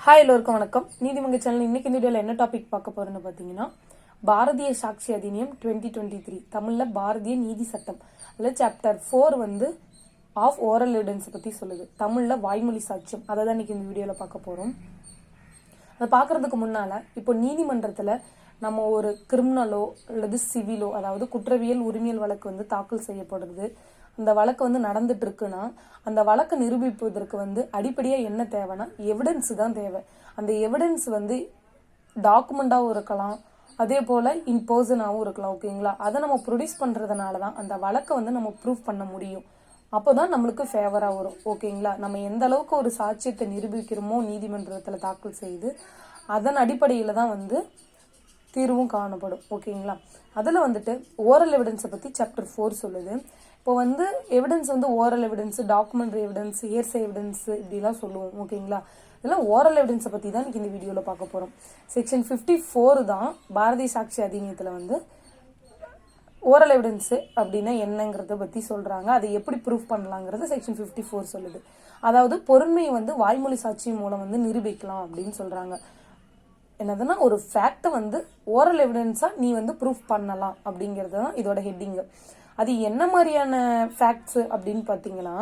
Hi எல்லோருக்கும் வணக்கம். நீதிமன்ற சேனல் இன்னைக்கு இந்த வீடியோவில் என்ன டாபிக் பார்க்க போறோம்னு பார்த்தீங்கன்னா, பாரதிய சாட்சி அதிநியம் 2023 தமிழில் பாரதிய நீதி சட்டம் அதில் சாப்டர் 4 வந்து ஆஃப் ஓரல் எவிடன்ஸ் பற்றி சொல்லுது. தமிழில் வாய்மொழி சாட்சியம் அதை தான் இன்னைக்கு இந்த வீடியோவில் பார்க்க போகிறோம். அதை பார்க்கறதுக்கு முன்னால் இப்போ நீதிமன்றத்தில் நம்ம ஒரு கிரிமினலோ அல்லது சிவிலோ அதாவது குற்றவியல் உரிமையல் வழக்கு வந்து தாக்கல் செய்யப்படுது. அந்த வழக்கு வந்து நடந்துட்டு இருக்குன்னா அந்த வழக்கை நிரூபிப்பதற்கு வந்து அடிப்படையாக என்ன தேவைன்னா எவிடன்ஸ் தான் தேவை. அந்த எவிடன்ஸ் வந்து டாக்குமெண்டாகவும் இருக்கலாம், அதே போல் இன் பர்சனாகவும் இருக்கலாம். ஓகேங்களா? அதை நம்ம ப்ரொடியூஸ் பண்ணுறதுனால தான் அந்த வழக்கை வந்து நம்ம ப்ரூவ் பண்ண முடியும். அப்போ தான் நம்மளுக்கு ஃபேவராக வரும். ஓகேங்களா? நம்ம எந்த அளவுக்கு ஒரு சாட்சியத்தை நிரூபிக்கிறோமோ நீதிமன்றத்தில் தாக்கல் செய்து அதன் அடிப்படையில் தான் வந்து தீர்வும் காணப்படும். ஓகேங்களா? அதில் வந்துட்டு ஓரல் எவிடன்ஸை பற்றி சாப்டர் 4 சொல்லுது. இப்போ வந்து எவிடன்ஸ் வந்து oral evidence, documentary evidence, hearsay evidence இப்படிலாம் சொல்லுவோம். ஓகேங்களா? இதெல்லாம் ஓரல் எவிடன்ஸை பற்றி தான் இந்த வீடியோவில் பார்க்க போகிறோம். செக்ஷன் 54 தான் பாரதிய சாட்சி அதிநியத்தில் வந்து ஓரல் எவிடன்ஸ் அப்படின்னா என்னங்கிறத பற்றி சொல்கிறாங்க. அதை எப்படி ப்ரூஃப் பண்ணலாங்கிறது செக்ஷன் 54 சொல்லுது. அதாவது பொருண்மையை வந்து வாய்மொழி சாட்சி மூலம் வந்து நிரூபிக்கலாம் அப்படின்னு சொல்கிறாங்க. என்னதுன்னா ஒரு ஃபேக்டை வந்து ஓரல் எவிடன்ஸாக நீ வந்து ப்ரூஃப் பண்ணலாம் அப்படிங்கிறது தான் இதோட ஹெட்டிங்கு. அது என்ன மாதிரியான ஃபேக்ட்ஸ் அப்படின்னு பார்த்தீங்கன்னா,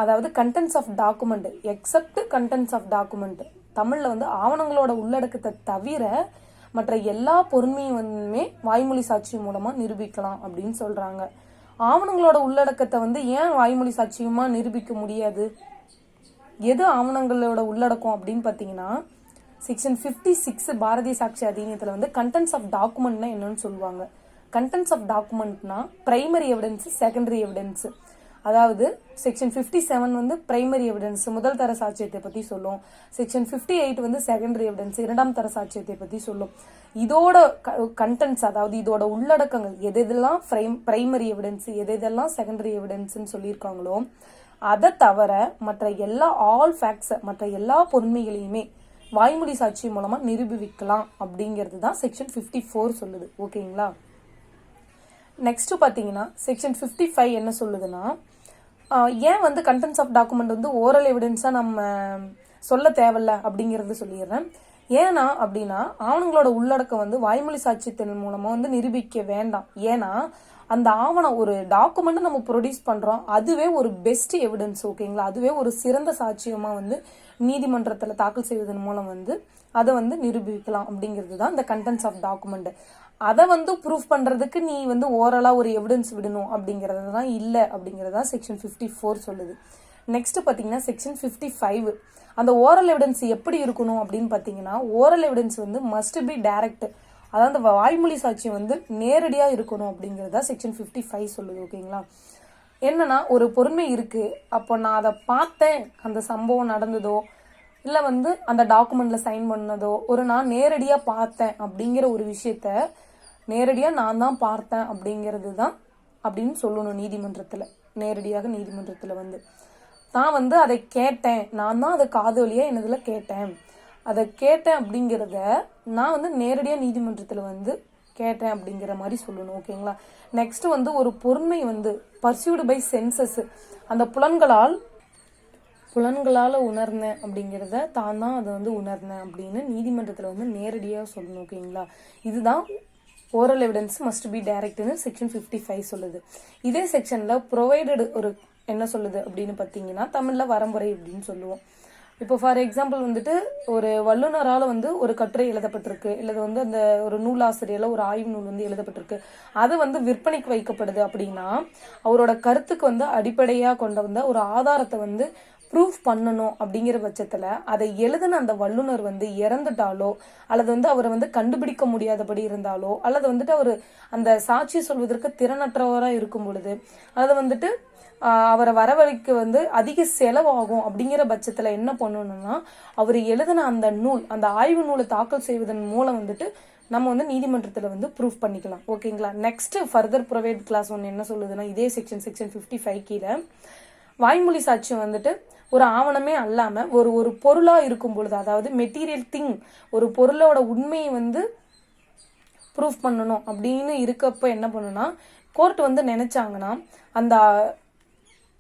அதாவது contents of document except contents of document, தமிழில் வந்து ஆவணங்களோட உள்ளடக்கத்தை தவிர மற்ற எல்லா பொருண்மையும் வந்து வாய்மொழி சாட்சி மூலமாக நிரூபிக்கலாம் அப்படின்னு சொல்கிறாங்க. ஆவணங்களோட உள்ளடக்கத்தை வந்து ஏன் வாய்மொழி சாட்சியமாக நிரூபிக்க முடியாது? எது ஆவணங்களோட உள்ளடக்கம் அப்படின்னு பார்த்தீங்கன்னா, செக்ஷன் 56 பாரதிய சாட்சி அதிநியத்தில் வந்து கண்டென்ட்ஸ் ஆஃப் டாக்குமெண்ட்னா என்னன்னு சொல்லுவாங்க. கண்டென்ட்ஸ் ஆஃப் டாக்குமெண்ட்னா பிரைமரி எவிடன்ஸ், செகண்டரி எவிடன்ஸ். அதாவது செக்ஷன் 57 வந்து பிரைமரி எவிடன்ஸ் முதல் தர சாட்சியத்தை பற்றி சொல்லும். செக்ஷன் 58 வந்து செகண்டரி எவிடன்ஸ் இரண்டாம் தர சாட்சியத்தை பற்றி சொல்லும். இதோட கண்டென்ட்ஸ் அதாவது இதோட உள்ளடக்கங்கள் எதெல்லாம் பிரைமரி எவிடன்ஸ் எதெல்லாம் செகண்டரி எவிடன்ஸ்ன்னு சொல்லியிருக்காங்களோ அதை தவிர மற்ற எல்லா ஆல் ஃபேக்ட்ஸ் மற்ற எல்லா பொறுமைகளையுமே வாய்மொழி சாட்சி மூலமா நிரூபிக்கலாம் அப்படிங்கிறது தான் செக்ஷன் 54 சொல்லுது. ஓகேங்களா? நெக்ஸ்ட் பாத்தீங்கன்னா செக்ஷன் 55 என்ன சொல்லுதுன்னா, ஏன் வந்து கண்டென்ட்ஸ் ஆஃப் டாக்குமெண்ட் வந்து ஓரல் எவிடன்ஸா நம்ம சொல்ல தேவையில்ல அப்படிங்கறது சொல்லிடுறேன். ஏன்னா அப்படின்னா ஆவணங்களோட உள்ளடக்கம் வந்து வாய்மொழி சாட்சியத்தின் மூலமா வந்து நிரூபிக்க வேண்டாம். ஏன்னா அந்த ஆவணம் ஒரு டாக்குமெண்ட் நம்ம ப்ரொடியூஸ் பண்றோம், அதுவே ஒரு பெஸ்ட் எவிடன்ஸ். ஓகேங்களா? அதுவே ஒரு சிறந்த சாட்சியமா வந்து நீதிமன்றத்தில் தாக்கல் செய்வதன் மூலம் வந்து அதை வந்து நிரூபிக்கலாம் அப்படிங்கிறது தான் இந்த கண்டென்ட்ஸ் ஆஃப் டாக்குமெண்ட். அதை வந்து ப்ரூஃப் பண்றதுக்கு நீ வந்து ஓரலா ஒரு எவிடன்ஸ் விடணும் அப்படிங்கிறது தான் இல்லை அப்படிங்கிறதா செக்ஷன் 54 சொல்லுது. நெக்ஸ்ட் பாத்தீங்கன்னா செக்ஷன் 55 அந்த ஓரல் எவிடன்ஸ் எப்படி இருக்கணும் அப்படின்னு பாத்தீங்கன்னா, ஓரல் எவிடன்ஸ் வந்து மஸ்ட் பி டைரக்ட், அதாவது வாய்மொழி சாட்சியம் வந்து நேரடியா இருக்கணும் அப்படிங்கறதா செக்ஷன் 55 சொல்லுது. ஓகேங்களா? என்னன்னா ஒரு பொறுமை இருக்கு, அப்போ நான் அதை பார்த்தேன், அந்த சம்பவம் நடந்ததோ இல்லை வந்து அந்த டாக்குமெண்ட்ல சைன் பண்ணதோ ஒரு நான் நேரடியா பார்த்தேன் அப்படிங்கிற ஒரு விஷயத்த நேரடியா நான் தான் பார்த்தேன் அப்படிங்கிறது தான் அப்படின்னு சொல்லணும் நீதிமன்றத்துல. நேரடியாக நீதிமன்றத்துல வந்து நான் வந்து அதை கேட்டேன், நான் தான் அதை காது வழியா என்னதுல கேட்டேன், அதை கேட்டேன் அப்படிங்கிறத நான் வந்து நேரடியா நீதிமன்றத்துல வந்து கேட்டேன் அப்படிங்கிற மாதிரி சொல்லணும். ஓகேங்களா? நெக்ஸ்ட் வந்து ஒரு பொறுமை வந்து பர்சியூடு பை சென்சஸ், அந்த புலன்களால உணர்ந்தேன் அப்படிங்கிறத தான் அதை வந்து உணர்ந்தேன் அப்படின்னு நீதிமன்றத்துல வந்து நேரடியா சொல்லணும். ஓகேங்களா? இதுதான் ஓரல் எவிடன்ஸ் மஸ்ட் பி டைரக்ட்னு செக்ஷன் 55 சொல்லுது. இதே செக்ஷன்ல ப்ரொவைடட் ஒரு என்ன சொல்லுது அப்படின்னு பார்த்தீங்கன்னா, தமிழ்ல வரம்புரை அப்படின்னு சொல்லுவோம். இப்போ ஃபார் எக்ஸாம்பிள் வந்துட்டு ஒரு வல்லுநரால் வந்து ஒரு கட்டுரை எழுதப்பட்டிருக்கு, இல்லது வந்து அந்த ஒரு நூலாசிரியர்ல ஒரு ஆய்வு நூல் வந்து எழுதப்பட்டிருக்கு, அது வந்து விற்பனைக்கு வைக்கப்படுது அப்படின்னா அவரோட கருத்துக்கு வந்து அடிப்படையா கொண்ட வந்து ஒரு ஆதாரத்தை வந்து ப்ரூஃப் பண்ணணும் அப்படிங்கிற பட்சத்துல அதை எழுதின அந்த வல்லுநர் வந்து இறந்துட்டாலோ அல்லது வந்து அவரை வந்து கண்டுபிடிக்க முடியாதபடி இருந்தாலோ அல்லது வந்துட்டு அவர் அந்த சாட்சி சொல்வதற்கு திறனற்றவரா இருக்கும் பொழுது அல்லது வந்துட்டு அவரை வரவழைக்க வந்து அதிக செலவாகும் அப்படிங்கிற பட்சத்துல என்ன பண்ணணும்னா அவர் எழுதின அந்த நூல் அந்த ஆய்வு நூலை தாக்கல் செய்வதன் மூலம் வந்துட்டு நம்ம வந்து நீதிமன்றத்துல வந்து ப்ரூஃப் பண்ணிக்கலாம். ஓகேங்களா? நெக்ஸ்ட் ஃபர்தர் ப்ரொவைட் கிளாஸ் 1 என்ன சொல்லுதுன்னா, இதே செக்ஷன் 55 கீழே வாய்மொழி சாட்சியம் வந்துட்டு ஒரு ஆவணமே அல்லாம ஒரு பொருளா இருக்கும் பொழுது, அதாவது மெட்டீரியல் திங், ஒரு பொருளோட உண்மையை வந்து ப்ரூஃப் பண்ணணும் அப்படின்னு இருக்கப்ப என்ன பண்ணுனா கோர்ட் வந்து நினைச்சாங்கன்னா அந்த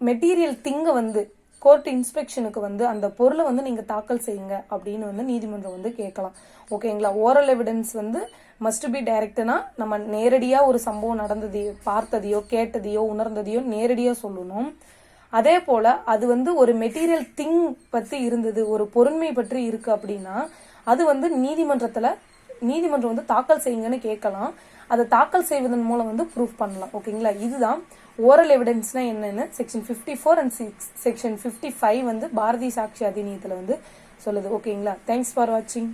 மெட்டீரியல் திங்கை வந்து கோர்ட் இன்ஸ்பெக்ஷனுக்கு வந்து அந்த பொருளை வந்து நீங்க தாக்கல் செய்யுங்க அப்படின்னு வந்து நீதிமன்றம் வந்து கேட்கலாம். ஓகேங்களா. ஓரல் எவிடன்ஸ் வந்து மஸ்ட் பி டைரக்ட்னா நம்ம நேரடியா ஒரு சம்பவம் நடந்ததையோ பார்த்ததையோ கேட்டதையோ உணர்ந்ததையோ நேரடியா சொல்லணும். அதே போல அது வந்து ஒரு மெட்டீரியல் திங் பத்தி இருந்தது, ஒரு பொருண்மை பற்றி இருக்கு அப்படின்னா அது வந்து நீதிமன்றம் வந்து தாக்கல் செய்யுங்கன்னு கேட்கலாம். அதை தாக்கல் செய்வதன் மூலம் வந்து ப்ரூஃப் பண்ணலாம். ஓகேங்களா. இதுதான் ஓரல் எவிடன்ஸ்னா என்னன்னு செக்ஷன் 54 அண்ட் செக்ஷன் 55 வந்து பாரதிய சாட்சி அதிநியத்துல வந்து சொல்லுது. ஓகேங்களா. தேங்க்ஸ் ஃபார் வாட்சிங்.